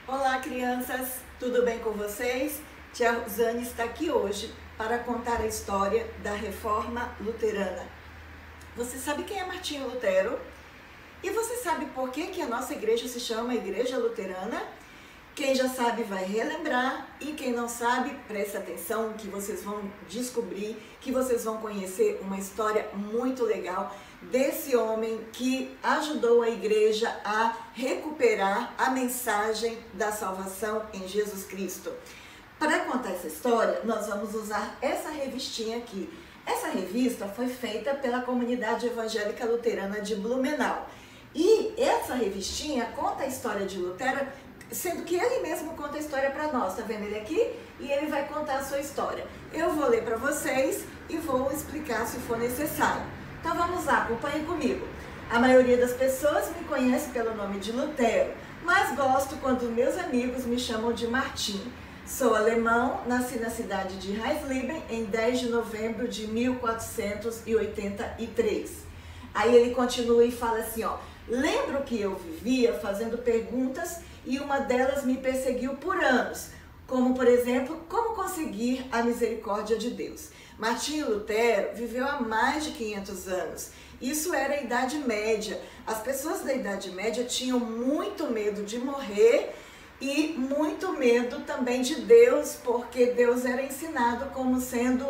Olá, crianças! Tudo bem com vocês? Tia Rosane está aqui hoje para contar a história da Reforma Luterana. Você sabe quem é Martinho Lutero? E você sabe por que a nossa igreja se chama Igreja Luterana? Quem já sabe vai relembrar e quem não sabe, preste atenção que vocês vão descobrir, que vocês vão conhecer uma história muito legal desse homem que ajudou a igreja a recuperar a mensagem da salvação em Jesus Cristo. Para contar essa história, nós vamos usar essa revistinha aqui. Essa revista foi feita pela comunidade evangélica luterana de Blumenau. E essa revistinha conta a história de Lutero, sendo que ele mesmo conta a história para nós, tá vendo ele aqui? E ele vai contar a sua história. Eu vou ler para vocês e vou explicar se for necessário. Então vamos lá, acompanhem comigo. A maioria das pessoas me conhece pelo nome de Lutero, mas gosto quando meus amigos me chamam de Martim. Sou alemão, nasci na cidade de Heisleben em 10 de novembro de 1483. Aí ele continua e fala assim, ó: lembro que eu vivia fazendo perguntas e uma delas me perseguiu por anos, como por exemplo, como conseguir a misericórdia de Deus. Martinho Lutero viveu há mais de 500 anos. Isso era a Idade Média. As pessoas da Idade Média tinham muito medo de morrer e muito medo também de Deus, porque Deus era ensinado como sendo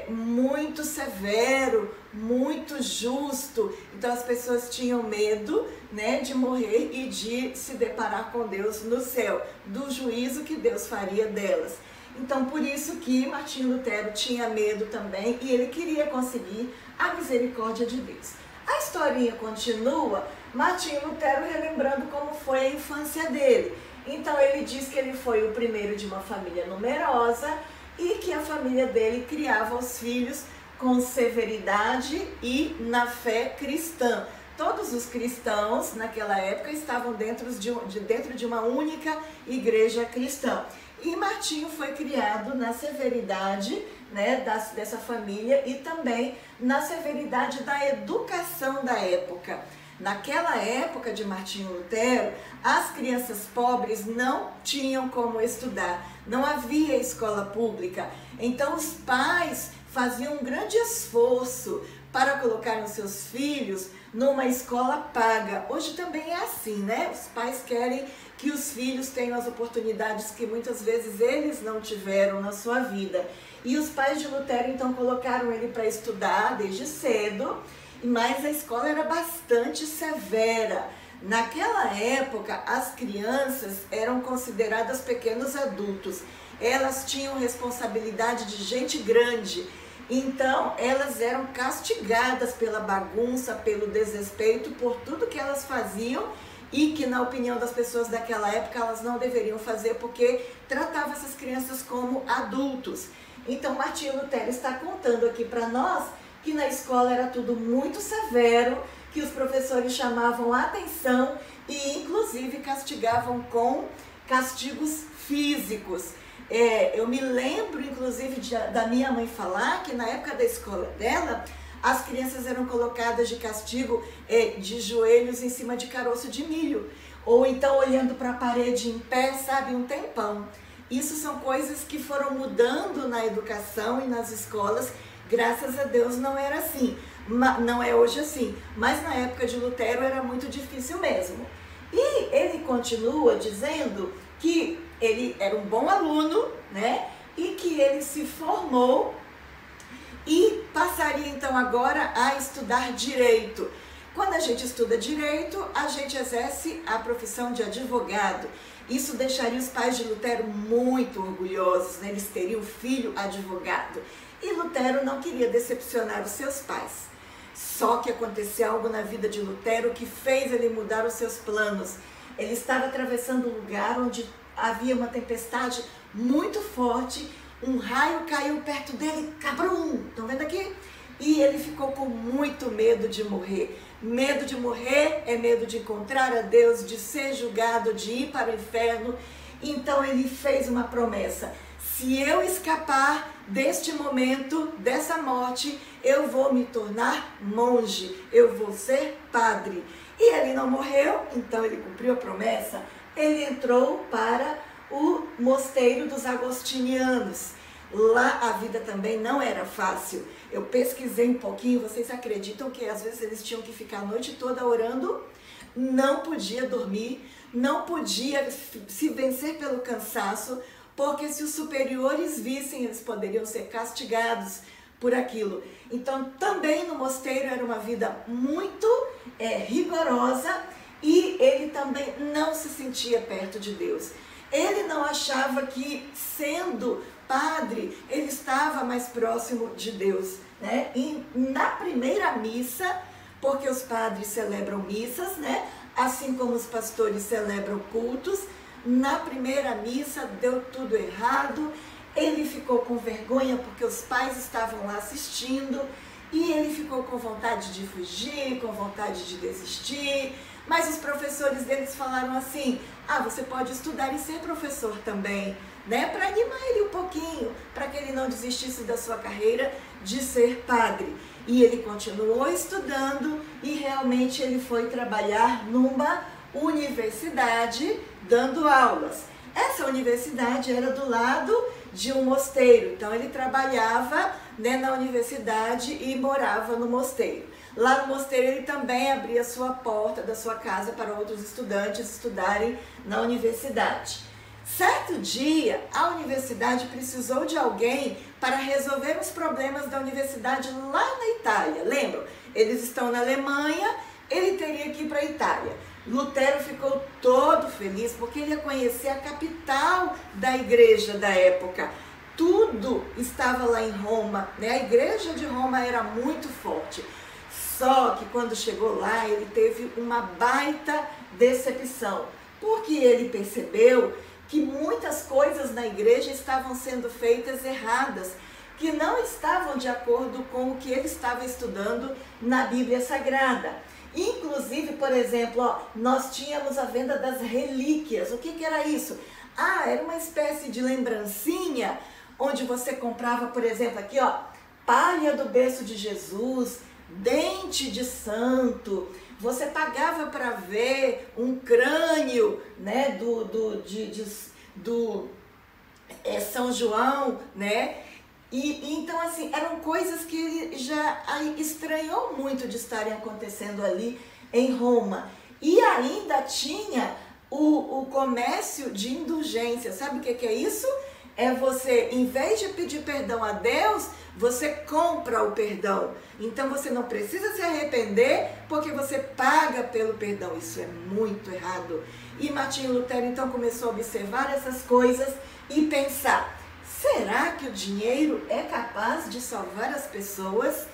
muito severo, muito justo. Então as pessoas tinham medo, né, de morrer e de se deparar com Deus no céu, do juízo que Deus faria delas. Então por isso que Martinho Lutero tinha medo também e ele queria conseguir a misericórdia de Deus. A historinha continua, Martinho Lutero relembrando como foi a infância dele. Então ele diz que ele foi o primeiro de uma família numerosa e que a família dele criava os filhos com severidade e na fé cristã. Todos os cristãos naquela época estavam dentro de uma única igreja cristã. E Martinho foi criado na severidade, né, dessa família e também na severidade da educação da época. Naquela época de Martinho Lutero, as crianças pobres não tinham como estudar, não havia escola pública. Então os pais faziam um grande esforço para colocar os seus filhos numa escola paga. Hoje também é assim, né? Os pais querem que os filhos tenham as oportunidades que muitas vezes eles não tiveram na sua vida. E os pais de Lutero então colocaram ele para estudar desde cedo, mas a escola era bastante severa. Naquela época, as crianças eram consideradas pequenos adultos. Elas tinham responsabilidade de gente grande. Então, elas eram castigadas pela bagunça, pelo desrespeito, por tudo que elas faziam e que, na opinião das pessoas daquela época, elas não deveriam fazer porque tratava essas crianças como adultos. Então, Martinho Lutero está contando aqui para nós que na escola era tudo muito severo, que os professores chamavam a atenção e inclusive castigavam com castigos físicos. Eu me lembro inclusive da minha mãe falar que na época da escola dela, as crianças eram colocadas de castigo de joelhos em cima de caroço de milho, ou então olhando para a parede em pé, sabe, um tempão. Isso são coisas que foram mudando na educação e nas escolas. Graças a Deus não era assim, não é hoje assim, mas na época de Lutero era muito difícil mesmo. E ele continua dizendo que ele era um bom aluno, né, e que ele se formou e passaria então agora a estudar direito. Quando a gente estuda direito, a gente exerce a profissão de advogado. Isso deixaria os pais de Lutero muito orgulhosos, né? Eles teriam filho advogado. E Lutero não queria decepcionar os seus pais. Só que aconteceu algo na vida de Lutero que fez ele mudar os seus planos. Ele estava atravessando um lugar onde havia uma tempestade muito forte, um raio caiu perto dele, cabrum, estão vendo aqui? E ele ficou com muito medo de morrer. Medo de morrer é medo de encontrar a Deus, de ser julgado, de ir para o inferno. Então ele fez uma promessa: se eu escapar deste momento, dessa morte, eu vou me tornar monge, eu vou ser padre. E ele não morreu, então ele cumpriu a promessa. ele entrou para o mosteiro dos agostinianos. Lá a vida também não era fácil. Eu pesquisei um pouquinho, vocês acreditam que às vezes eles tinham que ficar a noite toda orando? Não podia dormir, não podia se vencer pelo cansaço, porque se os superiores vissem, eles poderiam ser castigados por aquilo. Então também no mosteiro era uma vida muito rigorosa, e ele também não se sentia perto de Deus. Ele não achava que, sendo padre, ele estava mais próximo de Deus, né? E na primeira missa, porque os padres celebram missas, né? Assim como os pastores celebram cultos, na primeira missa deu tudo errado, ele ficou com vergonha porque os pais estavam lá assistindo, e ele ficou com vontade de fugir, com vontade de desistir, mas os professores deles falaram assim: você pode estudar e ser professor também, né? Para animar ele um pouquinho, para que ele não desistisse da sua carreira de ser padre. E ele continuou estudando, e realmente ele foi trabalhar numa universidade dando aulas. Essa universidade era do lado de um mosteiro, então ele trabalhava, né, na universidade e morava no mosteiro. Lá no mosteiro ele também abria a sua porta da sua casa para outros estudantes estudarem na universidade. Certo dia, a universidade precisou de alguém para resolver os problemas da universidade lá na Itália. Lembram? Eles estão na Alemanha, ele teria que ir para a Itália. Lutero ficou todo feliz porque ele ia conhecer a capital da igreja da época. Tudo estava lá em Roma, né? A igreja de Roma era muito forte. Só que quando chegou lá, ele teve uma baita decepção, porque ele percebeu que muitas coisas na igreja estavam sendo feitas erradas, que não estavam de acordo com o que ele estava estudando na Bíblia Sagrada. Inclusive, por exemplo, nós tínhamos a venda das relíquias. O que era isso? Era uma espécie de lembrancinha, onde você comprava, por exemplo, aqui, palha do berço de Jesus, dente de santo. Você pagava para ver um crânio, né, do São João, né? E então, assim, eram coisas que ele já estranhou muito de estarem acontecendo ali em Roma. E ainda tinha o comércio de indulgência. Sabe o que é isso? É você, em vez de pedir perdão a Deus, você compra o perdão. Então você não precisa se arrepender porque você paga pelo perdão. Isso é muito errado. E Martinho Lutero então começou a observar essas coisas e pensar: será que o dinheiro é capaz de salvar as pessoas?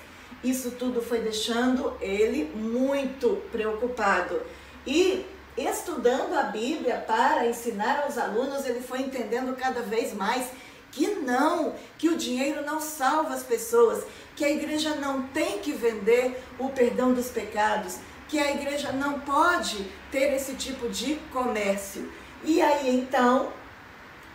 Isso tudo foi deixando ele muito preocupado. E estudando a Bíblia para ensinar aos alunos, ele foi entendendo cada vez mais que o dinheiro não salva as pessoas, que a igreja não tem que vender o perdão dos pecados, que a igreja não pode ter esse tipo de comércio. E aí então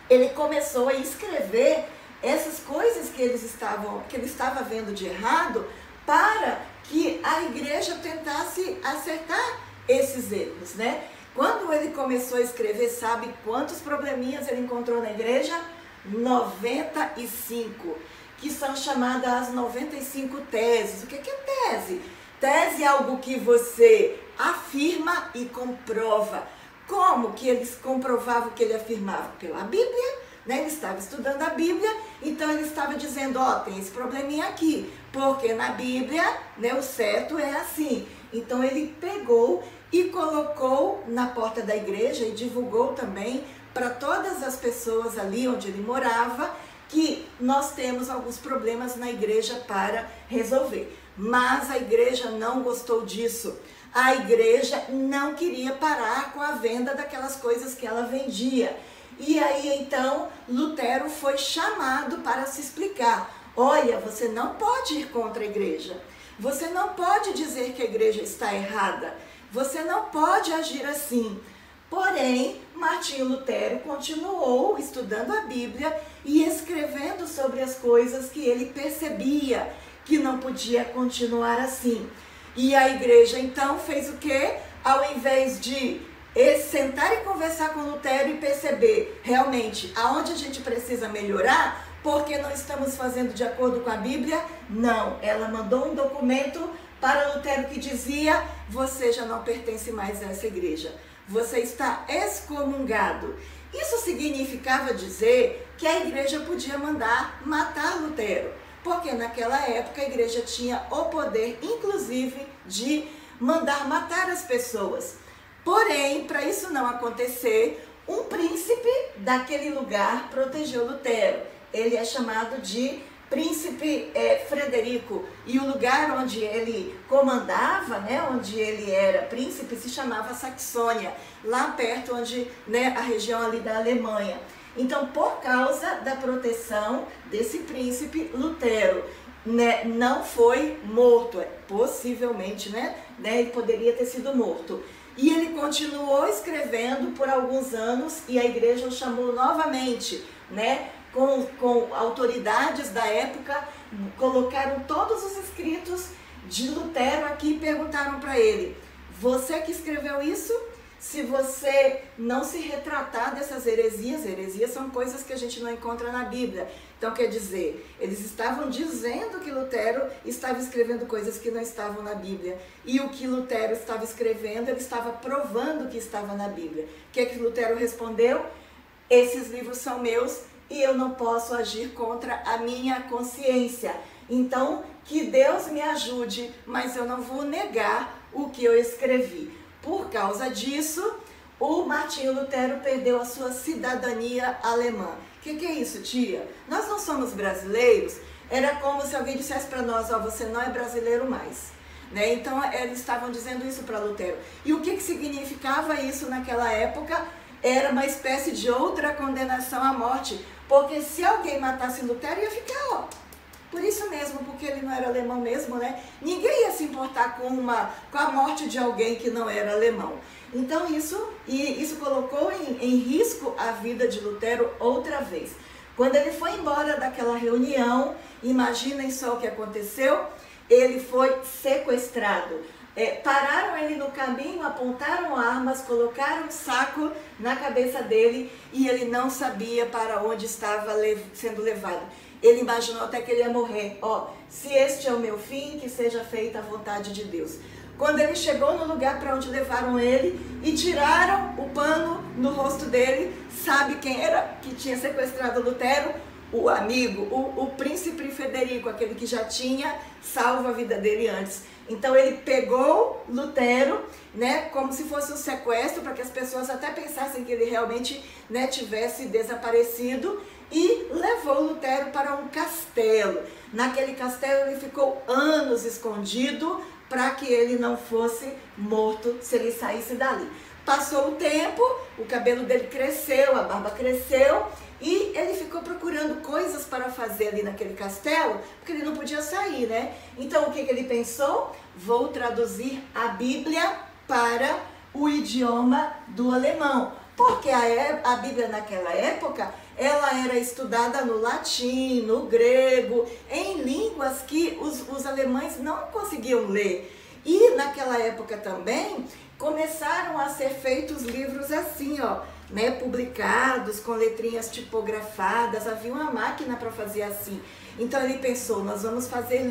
ele começou a escrever essas coisas que ele estava vendo de errado, para que a igreja tentasse acertar esses erros, né? Quando ele começou a escrever, sabe quantos probleminhas ele encontrou na igreja? 95, que são chamadas as 95 teses. O que é tese? Tese é algo que você afirma e comprova. Como que eles comprovavam o que ele afirmava? Pela Bíblia, né? Ele estava estudando a Bíblia, então ele estava dizendo: tem esse probleminha aqui, porque na Bíblia, né, o certo é assim. Então ele pegou e colocou na porta da igreja e divulgou também para todas as pessoas ali onde ele morava que nós temos alguns problemas na igreja para resolver. Mas a igreja não gostou disso. A igreja não queria parar com a venda daquelas coisas que ela vendia. E aí então Lutero foi chamado para se explicar: olha, você não pode ir contra a igreja. Você não pode dizer que a igreja está errada. Você não pode agir assim. Porém, Martinho Lutero continuou estudando a Bíblia e escrevendo sobre as coisas que ele percebia que não podia continuar assim. E a igreja então fez o quê? Ao invés de sentar e conversar com Lutero e perceber realmente aonde a gente precisa melhorar, porque não estamos fazendo de acordo com a Bíblia? Não, ela mandou um documento para Lutero que dizia: você já não pertence mais a essa igreja, você está excomungado. Isso significava dizer que a igreja podia mandar matar Lutero, porque naquela época a igreja tinha o poder, inclusive, de mandar matar as pessoas. Porém, para isso não acontecer, um príncipe daquele lugar protegeu Lutero. Ele é chamado de príncipe Frederico, e o lugar onde ele comandava, né, onde ele era príncipe, se chamava Saxônia, lá perto onde, né, a região ali da Alemanha. Então, por causa da proteção desse príncipe, Lutero, né, não foi morto, possivelmente, né, ele poderia ter sido morto. E ele continuou escrevendo por alguns anos, e a igreja o chamou novamente, né, com autoridades da época, colocaram todos os escritos de Lutero aqui e perguntaram para ele: você que escreveu isso? Se você não se retratar dessas heresias, heresias são coisas que a gente não encontra na Bíblia. Então, quer dizer, eles estavam dizendo que Lutero estava escrevendo coisas que não estavam na Bíblia. E o que Lutero estava escrevendo, ele estava provando que estava na Bíblia. O que Lutero respondeu? Esses livros são meus e eu não posso agir contra a minha consciência. Então, que Deus me ajude, mas eu não vou negar o que eu escrevi. Por causa disso, o Martinho Lutero perdeu a sua cidadania alemã. O que é isso, tia? Nós não somos brasileiros? Era como se alguém dissesse para nós: ó, você não é brasileiro mais. Né? Então, eles estavam dizendo isso para Lutero. E o que significava isso naquela época? Era uma espécie de outra condenação à morte. Porque se alguém matasse Lutero, ia ficar, ó, por isso mesmo, porque ele não era alemão mesmo, né? Ninguém ia se importar com a morte de alguém que não era alemão. Então isso colocou em risco a vida de Lutero outra vez. Quando ele foi embora daquela reunião, imaginem só o que aconteceu, ele foi sequestrado. Pararam ele no caminho, apontaram armas, colocaram um saco na cabeça dele e ele não sabia para onde estava sendo levado. Ele imaginou até que ele ia morrer. Ó, se este é o meu fim, que seja feita a vontade de Deus. Quando ele chegou no lugar para onde levaram ele e tiraram o pano no rosto dele, sabe quem era que tinha sequestrado Lutero? O amigo, o príncipe Frederico, aquele que já tinha salvo a vida dele antes. Então ele pegou Lutero, né, como se fosse um sequestro, para que as pessoas até pensassem que ele realmente, né, tivesse desaparecido, e levou Lutero para um castelo. Naquele castelo ele ficou anos escondido para que ele não fosse morto se ele saísse dali. Passou o tempo, o cabelo dele cresceu, a barba cresceu, e ele ficou procurando coisas para fazer ali naquele castelo, porque ele não podia sair, né? Então o que ele pensou? Vou traduzir a Bíblia para o idioma do alemão. Porque a Bíblia naquela época, ela era estudada no latim, no grego, em línguas que os alemães não conseguiam ler. E naquela época também começaram a ser feitos livros assim, ó, né, publicados com letrinhas tipografadas. Havia uma máquina para fazer assim. Então ele pensou: nós vamos fazer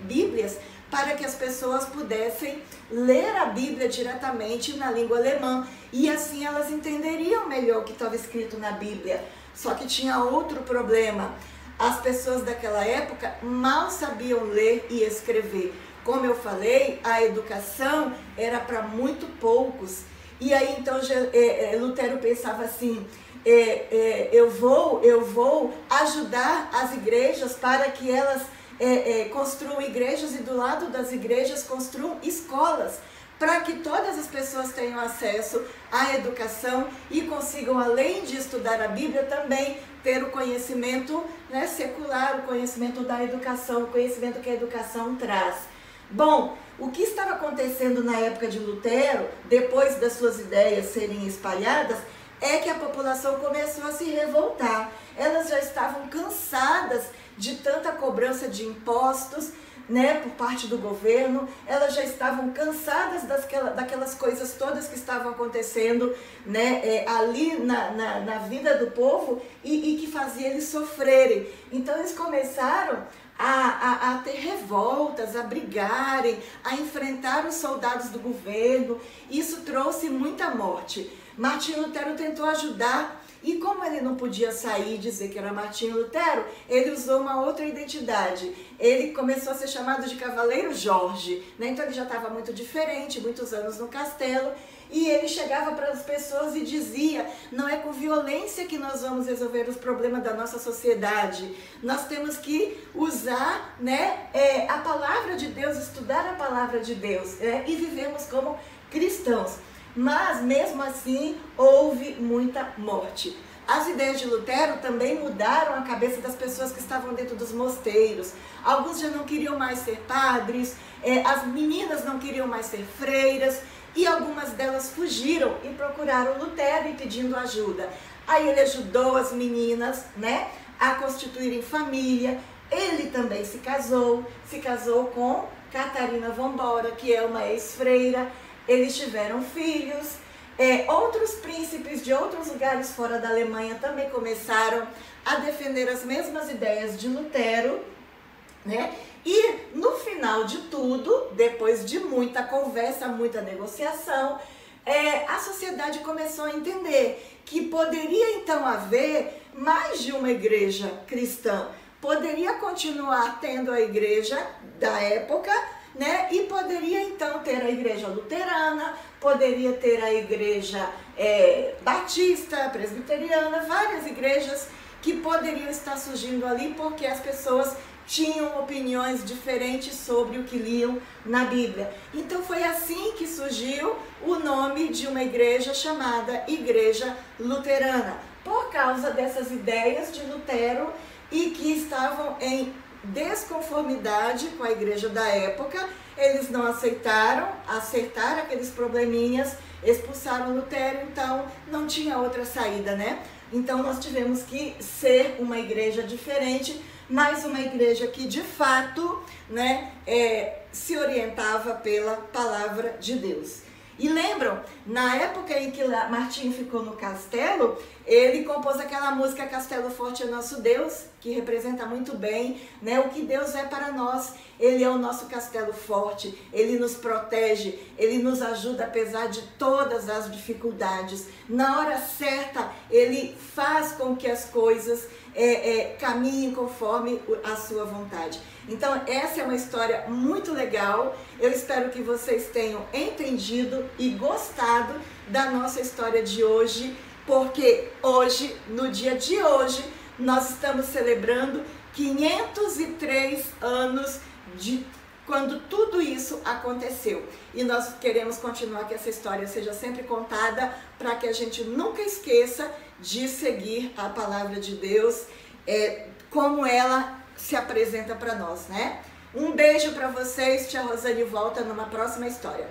bíblias para que as pessoas pudessem ler a Bíblia diretamente na língua alemã, e assim elas entenderiam melhor o que estava escrito na Bíblia. Só que tinha outro problema: as pessoas daquela época mal sabiam ler e escrever. Como eu falei, a educação era para muito poucos. E aí então Lutero pensava assim: eu vou ajudar as igrejas para que elas construam igrejas, e do lado das igrejas construam escolas, para que todas as pessoas tenham acesso à educação e consigam, além de estudar a Bíblia, também ter o conhecimento, né, secular, o conhecimento da educação, o conhecimento que a educação traz. Bom, o que estava acontecendo na época de Lutero, depois das suas ideias serem espalhadas, é que a população começou a se revoltar. Elas já estavam cansadas de tanta cobrança de impostos, né, por parte do governo, elas já estavam cansadas daquelas coisas todas que estavam acontecendo, né, ali na vida do povo e que fazia eles sofrerem. Então eles começaram a ter revoltas, a brigarem, a enfrentar os soldados do governo. Isso trouxe muita morte. Martinho Lutero tentou ajudar, e como ele não podia sair e dizer que era Martinho Lutero, ele usou uma outra identidade. Ele começou a ser chamado de Cavaleiro Jorge, né? Então ele já estava muito diferente, muitos anos no castelo, e ele chegava para as pessoas e dizia: não é com violência que nós vamos resolver os problemas da nossa sociedade. Nós temos que usar, né, a palavra de Deus, estudar a palavra de Deus, e vivemos como cristãos. Mas mesmo assim houve muita morte. As ideias de Lutero também mudaram a cabeça das pessoas que estavam dentro dos mosteiros. Alguns já não queriam mais ser padres, as meninas não queriam mais ser freiras, e algumas delas fugiram e procuraram Lutero e pedindo ajuda. Aí ele ajudou as meninas, né, a constituírem família. Ele também se casou com Catarina von Bora, que é uma ex-freira. Eles tiveram filhos. Outros príncipes de outros lugares fora da Alemanha também começaram a defender as mesmas ideias de Lutero, né? E no final de tudo, depois de muita conversa, muita negociação, a sociedade começou a entender que poderia então haver mais de uma igreja cristã. Poderia continuar tendo a igreja da época, né? E poderia então ter a igreja luterana, poderia ter a igreja batista, presbiteriana, várias igrejas que poderiam estar surgindo ali porque as pessoas tinham opiniões diferentes sobre o que liam na Bíblia. Então foi assim que surgiu o nome de uma igreja chamada Igreja Luterana, por causa dessas ideias de Lutero e que estavam em desconformidade com a igreja da época. Eles não aceitaram acertar aqueles probleminhas, expulsaram Lutero, então não tinha outra saída, né? Então nós tivemos que ser uma igreja diferente, mas uma igreja que de fato, né, se orientava pela palavra de Deus. E lembram, na época em que Martinho ficou no castelo, ele compôs aquela música Castelo Forte é Nosso Deus, que representa muito bem, né, o que Deus é para nós. Ele é o nosso castelo forte, ele nos protege, ele nos ajuda apesar de todas as dificuldades. Na hora certa, ele faz com que as coisas caminhem conforme a sua vontade. Então essa é uma história muito legal. Eu espero que vocês tenham entendido e gostado da nossa história de hoje, porque hoje, no dia de hoje, nós estamos celebrando 503 anos de quando tudo isso aconteceu. E nós queremos continuar que essa história seja sempre contada para que a gente nunca esqueça de seguir a palavra de Deus, como ela se apresenta para nós, né? Um beijo para vocês, tia Rosane volta numa próxima história.